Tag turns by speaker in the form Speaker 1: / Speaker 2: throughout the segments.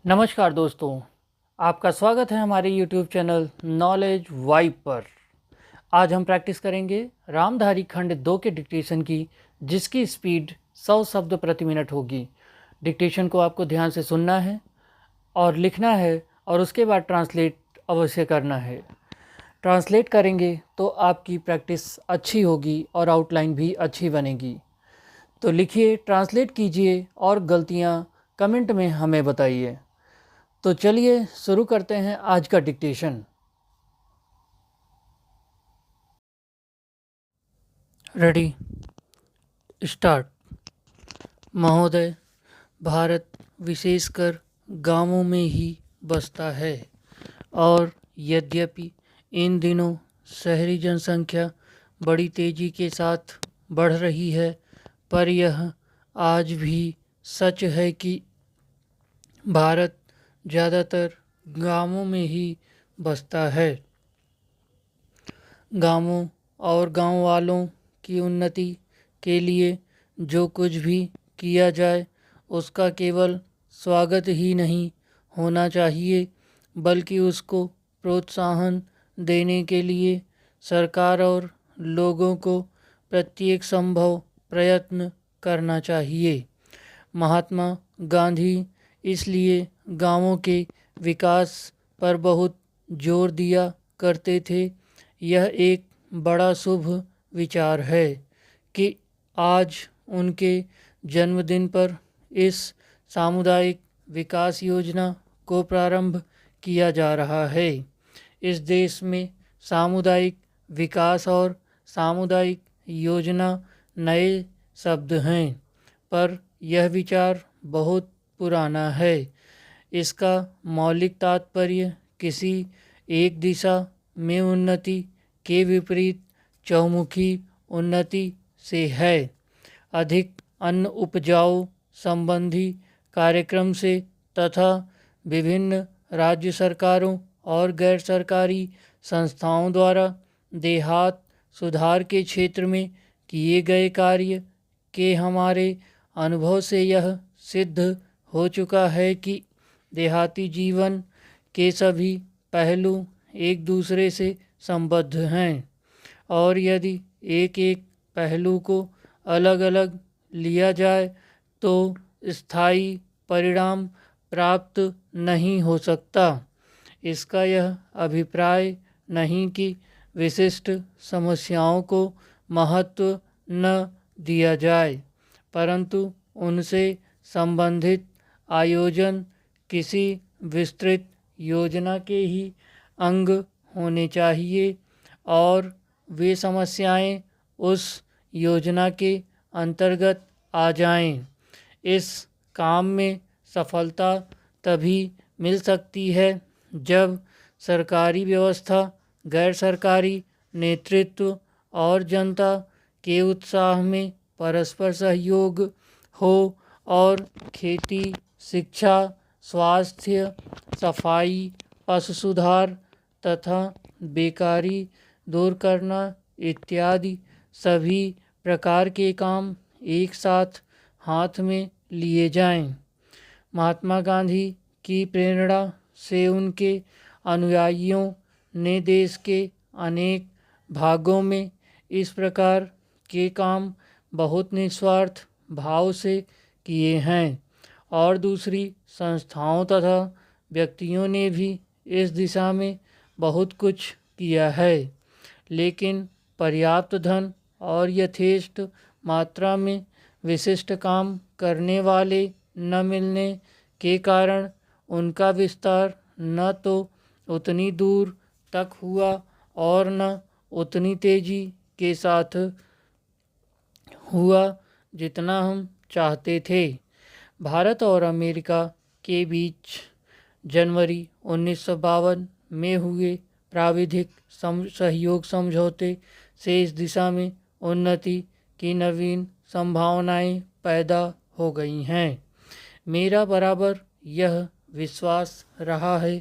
Speaker 1: नमस्कार दोस्तों, आपका स्वागत है हमारे YouTube चैनल नॉलेज वाइब पर। आज हम प्रैक्टिस करेंगे रामधारी खंड 2 के डिक्टेशन की, जिसकी स्पीड 100 शब्द प्रति मिनट होगी। डिक्टेशन को आपको ध्यान से सुनना है और लिखना है और उसके बाद ट्रांसलेट अवश्य करना है। ट्रांसलेट करेंगे तो आपकी प्रैक्टिस अच्छी होगी और आउटलाइन भी अच्छी बनेगी। तो लिखिए, ट्रांसलेट कीजिए और गलतियाँ कमेंट में हमें बताइए। तो चलिए शुरू करते हैं आज का डिक्टेशन। Ready, start. महोदय, भारत विशेषकर गांवों में ही बसता है और यद्यपि इन दिनों शहरी जनसंख्या बड़ी तेज़ी के साथ बढ़ रही है, पर यह आज भी सच है कि भारत ज़्यादातर गांवों में ही बसता है। गांवों और गांव वालों की उन्नति के लिए जो कुछ भी किया जाए उसका केवल स्वागत ही नहीं होना चाहिए, बल्कि उसको प्रोत्साहन देने के लिए सरकार और लोगों को प्रत्येक संभव प्रयत्न करना चाहिए। महात्मा गांधी इसलिए गांवों के विकास पर बहुत जोर दिया करते थे। यह एक बड़ा शुभ विचार है कि आज उनके जन्मदिन पर इस सामुदायिक विकास योजना को प्रारंभ किया जा रहा है। इस देश में सामुदायिक विकास और सामुदायिक योजना नए शब्द हैं, पर यह विचार बहुत पुराना है। इसका मौलिक तात्पर्य किसी एक दिशा में उन्नति के विपरीत चहुमुखी उन्नति से है। अधिक अन्न उपजाऊ संबंधी कार्यक्रम से तथा विभिन्न राज्य सरकारों और गैर सरकारी संस्थाओं द्वारा देहात सुधार के क्षेत्र में किए गए कार्य के हमारे अनुभव से यह सिद्ध हो चुका है कि देहाती जीवन के सभी पहलू एक दूसरे से संबद्ध हैं, और यदि एक एक पहलू को अलग अलग लिया जाए तो स्थायी परिणाम प्राप्त नहीं हो सकता। इसका यह अभिप्राय नहीं कि विशिष्ट समस्याओं को महत्व न दिया जाए, परंतु उनसे संबंधित आयोजन किसी विस्तृत योजना के ही अंग होने चाहिए और वे समस्याएं उस योजना के अंतर्गत आ जाएं। इस काम में सफलता तभी मिल सकती है जब सरकारी व्यवस्था, गैर सरकारी नेतृत्व और जनता के उत्साह में परस्पर सहयोग हो और खेती, शिक्षा, स्वास्थ्य, सफाई, पशु सुधार तथा बेकारी दूर करना इत्यादि सभी प्रकार के काम एक साथ हाथ में लिए जाएं। महात्मा गांधी की प्रेरणा से उनके अनुयायियों ने देश के अनेक भागों में इस प्रकार के काम बहुत निस्वार्थ भाव से किए हैं, और दूसरी संस्थाओं तथा व्यक्तियों ने भी इस दिशा में बहुत कुछ किया है। लेकिन पर्याप्त धन और यथेष्ट मात्रा में विशिष्ट काम करने वाले न मिलने के कारण उनका विस्तार न तो उतनी दूर तक हुआ और न उतनी तेजी के साथ हुआ जितना हम चाहते थे। भारत और अमेरिका के बीच जनवरी 1952 में हुए प्राविधिक सहयोग समझौते से इस दिशा में उन्नति की नवीन संभावनाएं पैदा हो गई हैं। मेरा बराबर यह विश्वास रहा है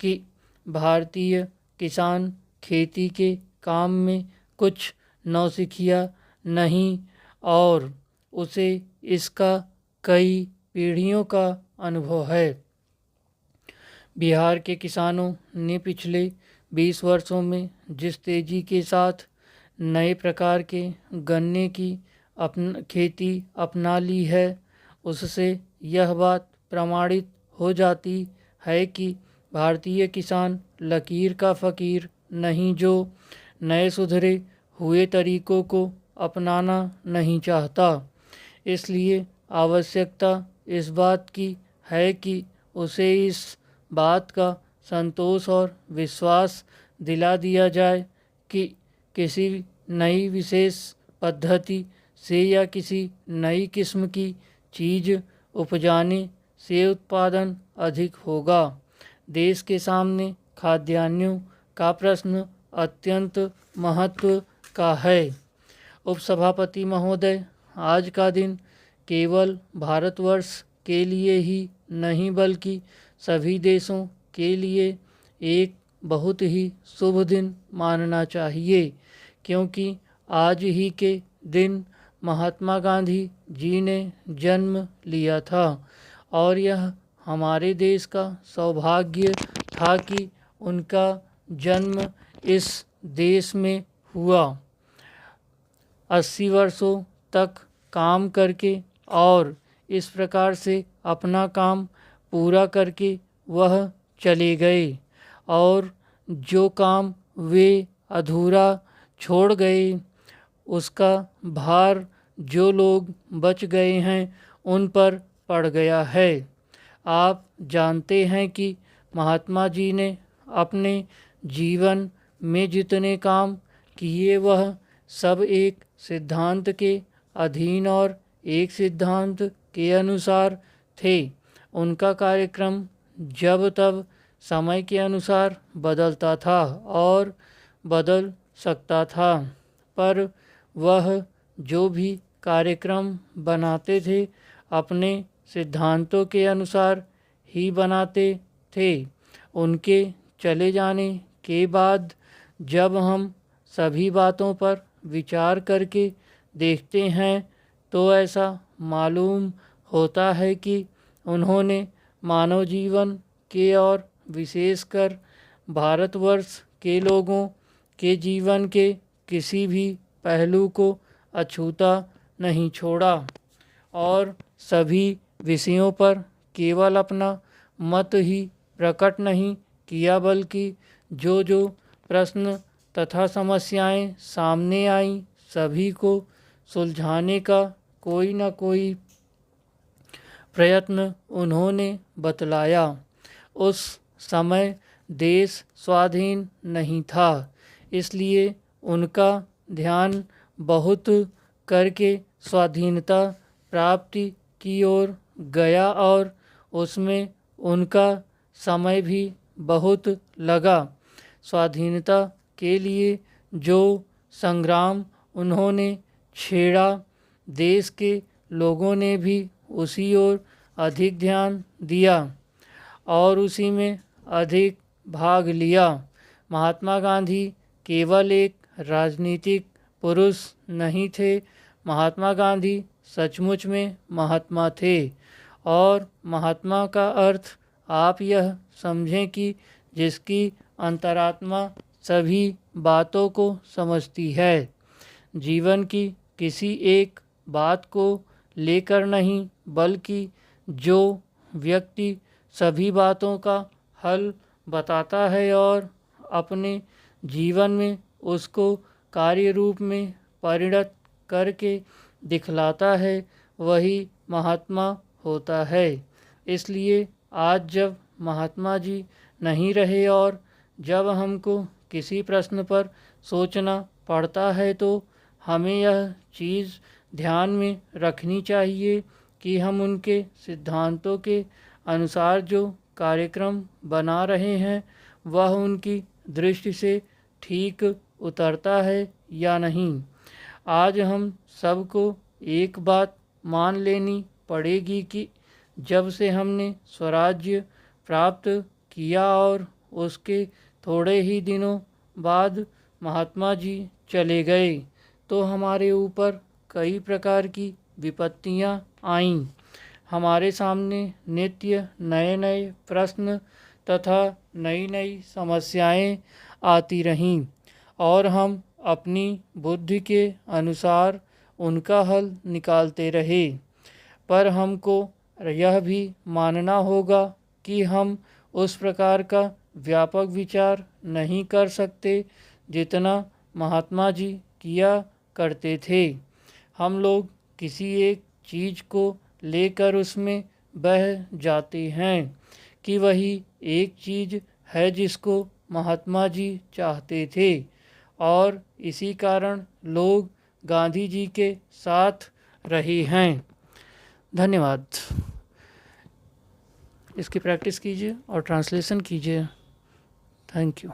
Speaker 1: कि भारतीय किसान खेती के काम में कुछ नौसिखिया नहीं और उसे इसका कई पीढ़ियों का अनुभव है। बिहार के किसानों ने पिछले 20 वर्षों में जिस तेज़ी के साथ नए प्रकार के गन्ने की खेती अपना ली है, उससे यह बात प्रमाणित हो जाती है कि भारतीय किसान लकीर का फ़कीर नहीं, जो नए सुधरे हुए तरीकों को अपनाना नहीं चाहता। इसलिए आवश्यकता इस बात की है कि उसे इस बात का संतोष और विश्वास दिला दिया जाए कि किसी नई विशेष पद्धति से या किसी नई किस्म की चीज़ उपजाने से उत्पादन अधिक होगा। देश के सामने खाद्यान्नों का प्रश्न अत्यंत महत्व का है। उपसभापति महोदय, आज का दिन केवल भारतवर्ष के लिए ही नहीं बल्कि सभी देशों के लिए एक बहुत ही शुभ दिन मानना चाहिए, क्योंकि आज ही के दिन महात्मा गांधी जी ने जन्म लिया था और यह हमारे देश का सौभाग्य था कि उनका जन्म इस देश में हुआ। 80 वर्षों तक काम करके और इस प्रकार से अपना काम पूरा करके वह चले गए और जो काम वे अधूरा छोड़ गए उसका भार जो लोग बच गए हैं उन पर पड़ गया है। आप जानते हैं कि महात्मा जी ने अपने जीवन में जितने काम किए वह सब एक सिद्धांत के अधीन और एक सिद्धांत के अनुसार थे। उनका कार्यक्रम जब तब समय के अनुसार बदलता था और बदल सकता था, पर वह जो भी कार्यक्रम बनाते थे अपने सिद्धांतों के अनुसार ही बनाते थे। उनके चले जाने के बाद जब हम सभी बातों पर विचार करके देखते हैं तो ऐसा मालूम होता है कि उन्होंने मानव जीवन के और विशेषकर भारतवर्ष के लोगों के जीवन के किसी भी पहलू को अछूता नहीं छोड़ा और सभी विषयों पर केवल अपना मत ही प्रकट नहीं किया बल्कि जो जो प्रश्न तथा समस्याएं सामने आईं सभी को सुलझाने का कोई न कोई प्रयत्न उन्होंने बतलाया। उस समय देश स्वाधीन नहीं था, इसलिए उनका ध्यान बहुत करके स्वाधीनता प्राप्ति की ओर गया और उसमें उनका समय भी बहुत लगा। स्वाधीनता के लिए जो संग्राम उन्होंने छेड़ा देश के लोगों ने भी उसी ओर अधिक ध्यान दिया और उसी में अधिक भाग लिया। महात्मा गांधी केवल एक राजनीतिक पुरुष नहीं थे, महात्मा गांधी सचमुच में महात्मा थे। और महात्मा का अर्थ आप यह समझें कि जिसकी अंतरात्मा सभी बातों को समझती है, जीवन की किसी एक बात को लेकर नहीं बल्कि जो व्यक्ति सभी बातों का हल बताता है और अपने जीवन में उसको कार्य रूप में परिणत करके दिखलाता है वही महात्मा होता है। इसलिए आज जब महात्मा जी नहीं रहे और जब हमको किसी प्रश्न पर सोचना पड़ता है तो हमें यह चीज़ ध्यान में रखनी चाहिए कि हम उनके सिद्धांतों के अनुसार जो कार्यक्रम बना रहे हैं वह उनकी दृष्टि से ठीक उतरता है या नहीं। आज हम सबको एक बात मान लेनी पड़ेगी कि जब से हमने स्वराज्य प्राप्त किया और उसके थोड़े ही दिनों बाद महात्मा जी चले गए तो हमारे ऊपर कई प्रकार की विपत्तियां आईं। हमारे सामने नित्य नए नए प्रश्न तथा नई नई समस्याएं आती रहीं और हम अपनी बुद्धि के अनुसार उनका हल निकालते रहे। पर हमको यह भी मानना होगा कि हम उस प्रकार का व्यापक विचार नहीं कर सकते जितना महात्मा जी किया करते थे। हम लोग किसी एक चीज़ को लेकर उसमें बह जाते हैं कि वही एक चीज़ है जिसको महात्मा जी चाहते थे, और इसी कारण लोग गांधी जी के साथ रहे हैं। धन्यवाद। इसकी प्रैक्टिस कीजिए और ट्रांसलेशन कीजिए। Thank you.